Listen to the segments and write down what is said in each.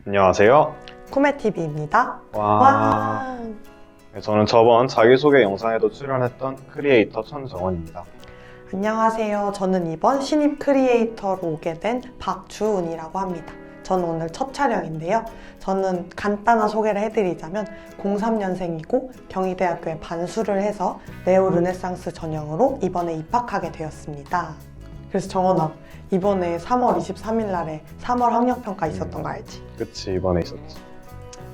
안녕하세요. 코메TV입니다. 와. 네, 저는 저번 자기소개 영상에도 출연했던 크리에이터 천정원입니다. 안녕하세요. 저는 이번 신입 크리에이터로 오게 된 박주은이라고 합니다. 저는 오늘 첫 촬영인데요. 저는 간단한 소개를 해드리자면 03년생이고 경희대학교에 반수를 해서 네오르네상스 전형으로 이번에 입학하게 되었습니다. 그래서 정원아, 이번에 3월 23일 날에 3월 학력평가 있었던 거 알지? 그치, 이번에 있었지.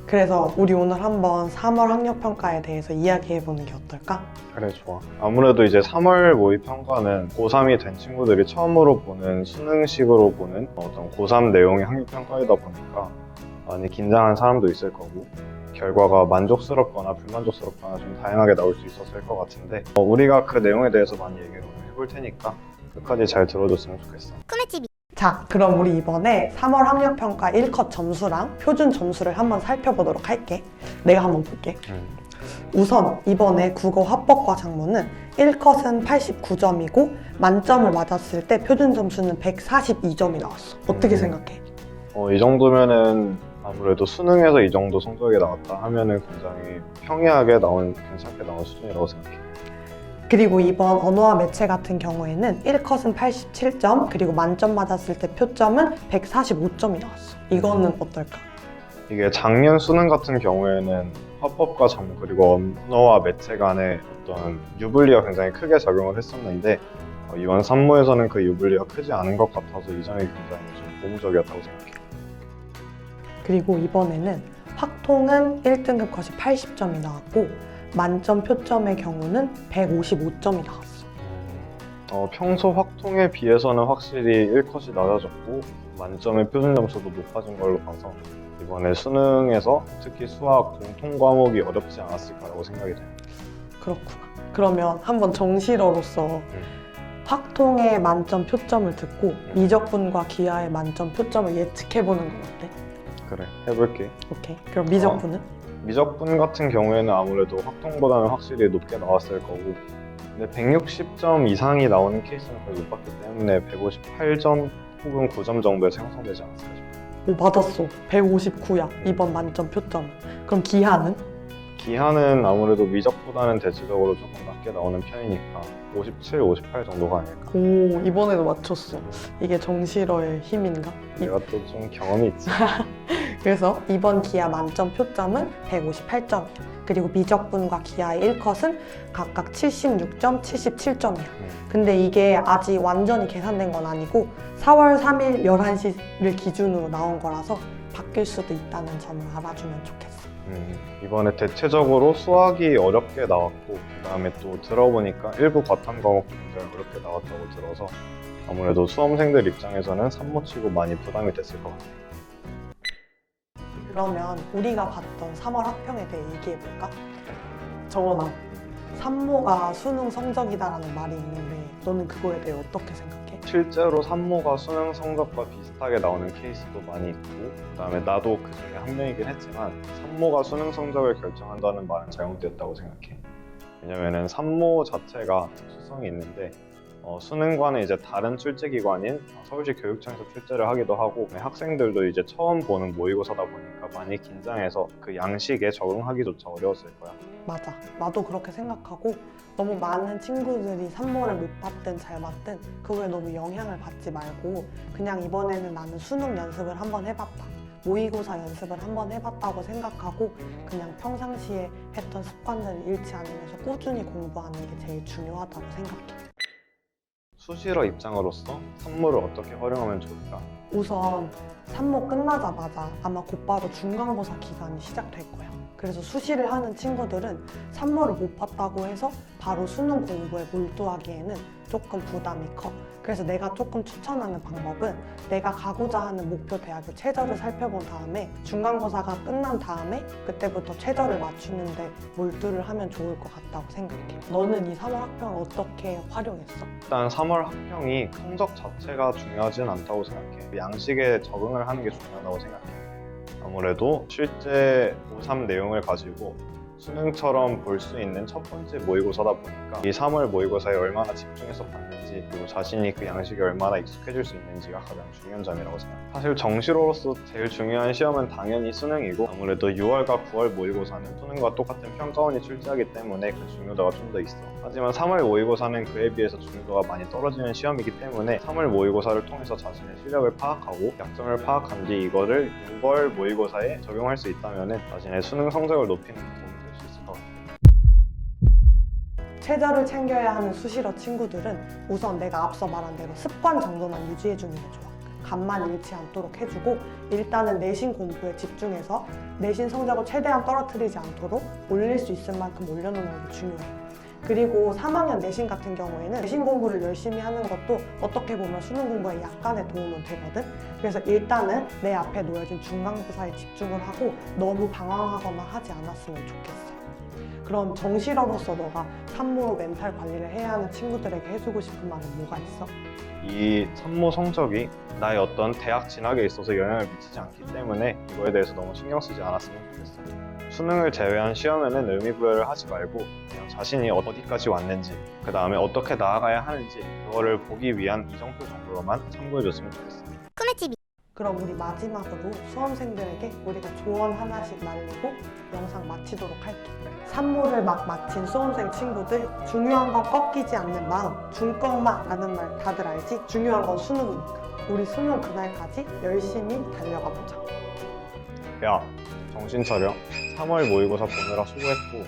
그래서 우리 오늘 한번 3월 학력평가에 대해서 이야기해보는 게 어떨까? 그래, 좋아. 아무래도 이제 3월 모의평가는 고3이 된 친구들이 처음으로 보는 수능식으로 보는 어떤 고3 내용의 학력평가이다 보니까 많이 긴장한 사람도 있을 거고 결과가 만족스럽거나 불만족스럽거나 좀 다양하게 나올 수 있었을 것 같은데 우리가 그 내용에 대해서 많이 얘기를 해볼 테니까 끝까지 잘 들어줬으면 좋겠어. 자, 그럼 우리 이번에 3월 학력평가 1컷 점수랑 표준 점수를 한번 살펴보도록 할게. 내가 한번 볼게. 우선 이번에 국어 화법과 작문은 1컷은 89점이고 만점을 맞았을 때 표준 점수는 142점이 나왔어. 어떻게 생각해? 이 정도면은 아무래도 수능에서 이 정도 성적이 나왔다 하면은 굉장히 평이하게 괜찮게 나온 수준이라고 생각해. 그리고 이번 언어와 매체 같은 경우에는 1컷은 87점, 그리고 만점 맞았을 때 표점은 145점이 나왔어. 이거는 어떨까? 이게 작년 수능 같은 경우에는 화법과 작문 그리고 언어와 매체 간의 어떤 유불리가 굉장히 크게 작용을 했었는데 이번 산모에서는 그 유불리가 크지 않은 것 같아서 이 점이 굉장히 좀 고무적이었다고 생각해. 그리고 이번에는 확통은 1등급 컷이 80점이 나왔고 만점 표점의 경우는 155점이 나왔어. 평소 확통에 비해서는 확실히 1컷이 낮아졌고 만점의 표준 점수도 높아진 걸로 봐서 이번에 수능에서 특히 수학 공통 과목이 어렵지 않았을까라고 생각이 돼요. 그렇구나. 그러면 한번 정실어로서 확통의 만점 표점을 듣고 미적분과 기하의 만점 표점을 예측해보는 건 어때? 그래, 해볼게. 오케이. 그럼 미적분은? 미적분 같은 경우에는 아무래도 확통보다는 확실히 높게 나왔을 거고 근데 160점 이상이 나오는 케이스는 거의 못 봤기 때문에 158점 혹은 9점 정도에 형성되지 않았을까 싶어요. 오, 맞았어. 159야. 이번 만점 표점은. 그럼 기하는? 기하는 아무래도 미적보다는 대체적으로 조금 낮게 나오는 편이니까 57, 58 정도가 아닐까. 오, 이번에도 맞췄어. 이게 정실어의 힘인가? 내가 또 좀 경험이 있지. 그래서 이번 기하 만점 표점은 158점이야. 그리고 미적분과 기하의 1컷은 각각 76점, 77점이야. 근데 이게 아직 완전히 계산된 건 아니고 4월 3일 11시를 기준으로 나온 거라서 바뀔 수도 있다는 점을 알아주면 좋겠어. 이번에 대체적으로 수학이 어렵게 나왔고 그 다음에 또 들어보니까 일부 과탐 과목도 굉장히 어렵게 나왔다고 들어서 아무래도 수험생들 입장에서는 산모치고 많이 부담이 됐을 것 같아요. 그러면 우리가 봤던 3월 학평에 대해 얘기해볼까? 정원아, 산모가 수능 성적이다라는 말이 있는데 너는 그거에 대해 어떻게 생각해? 실제로 산모가 수능 성적과 비슷하게 나오는 케이스도 많이 있고 그 다음에 나도 그 중에 한 명이긴 했지만 산모가 수능 성적을 결정한다는 말은 잘못됐다고 생각해. 왜냐면은 산모 자체가 특수성이 있는데 수능과는 이제 다른 출제기관인 서울시 교육청에서 출제를 하기도 하고 학생들도 이제 처음 보는 모의고사다 보니까 많이 긴장해서 그 양식에 적응하기조차 어려웠을 거야. 맞아. 나도 그렇게 생각하고 너무 많은 친구들이 산모를 못 봤든 잘 봤든 그거에 너무 영향을 받지 말고 그냥 이번에는 나는 수능 연습을 한번 해봤다. 모의고사 연습을 한번 해봤다고 생각하고 그냥 평상시에 했던 습관들을 잃지 않으면서 꾸준히 공부하는 게 제일 중요하다고 생각해. 수시러 입장으로서 산모를 어떻게 활용하면 좋을까? 우선 산모 끝나자마자 아마 곧바로 중간고사 기간이 시작될 거야. 그래서 수시를 하는 친구들은 산모를 못 봤다고 해서 바로 수능 공부에 몰두하기에는 조금 부담이 커. 그래서 내가 조금 추천하는 방법은 내가 가고자 하는 목표 대학의 최저를 살펴본 다음에 중간고사가 끝난 다음에 그때부터 최저를 맞추는데 몰두를 하면 좋을 것 같다고 생각해. 너는 이 3월 학평을 어떻게 활용했어? 일단 3월 학평이 성적 자체가 중요하진 않다고 생각해. 양식에 적응을 하는 게 중요하다고 생각해. 아무래도 실제 고3 내용을 가지고 수능처럼 볼 수 있는 첫 번째 모의고사다 보니까 이 3월 모의고사에 얼마나 집중해서 봤는지 그리고 자신이 그 양식에 얼마나 익숙해질 수 있는지가 가장 중요한 점이라고 생각해요. 사실 정시로서 제일 중요한 시험은 당연히 수능이고 아무래도 6월과 9월 모의고사는 수능과 똑같은 평가원이 출제하기 때문에 그 중요도가 좀 더 있어. 하지만 3월 모의고사는 그에 비해서 중요도가 많이 떨어지는 시험이기 때문에 3월 모의고사를 통해서 자신의 실력을 파악하고 약점을 파악한 뒤 이거를 6월 모의고사에 적용할 수 있다면 자신의 수능 성적을 높이는 데 도움이 될 수 있을 것 같아요. 최저를 챙겨야 하는 수시로 친구들은 우선 내가 앞서 말한 대로 습관 정도만 유지해주는 게 좋아. 간만 잃지 않도록 해주고 일단은 내신 공부에 집중해서 내신 성적을 최대한 떨어뜨리지 않도록 올릴 수 있을 만큼 올려놓는 게 중요해. 그리고 3학년 내신 같은 경우에는 내신 공부를 열심히 하는 것도 어떻게 보면 수능 공부에 약간의 도움은 되거든. 그래서 일단은 내 앞에 놓여진 중간고사에 집중을 하고 너무 방황하거나 하지 않았으면 좋겠어. 그럼 정시러로서 너가 산모로 멘탈 관리를 해야 하는 친구들에게 해주고 싶은 말은 뭐가 있어? 이 산모 성적이 나의 어떤 대학 진학에 있어서 영향을 미치지 않기 때문에 이거에 대해서 너무 신경 쓰지 않았으면 좋겠어. 수능을 제외한 시험에는 의미부여를 하지 말고 그냥 자신이 어디까지 왔는지 그 다음에 어떻게 나아가야 하는지 그거를 보기 위한 이정표 정도로만 참고해줬으면 좋겠어. 그럼 우리 마지막으로 수험생들에게 우리가 조언 하나씩 날리고 영상 마치도록 할게. 산모를 막 마친 수험생 친구들, 중요한 건 꺾이지 않는 마음, 중꺾마 라는 말 다들 알지? 중요한 건 수능이니까. 우리 수능 그날까지 열심히 달려가 보자. 야, 정신 차려. 3월 모의고사 보느라 수고했고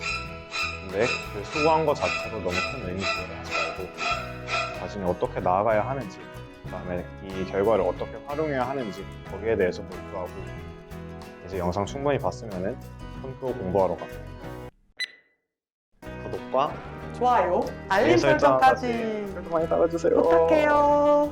근데 그 수고한 것 자체로 너무 큰 의미 부여를 하지 말고 자신이 어떻게 나아가야 하는지 그 다음에 이 결과를 어떻게 활용해야 하는지 거기에 대해서 몰두하고 이제 영상 충분히 봤으면은 손 끄고 공부하러 가. 구독과 좋아요, 알림 설정까지 설정 많이 따라주세요. 부탁해요.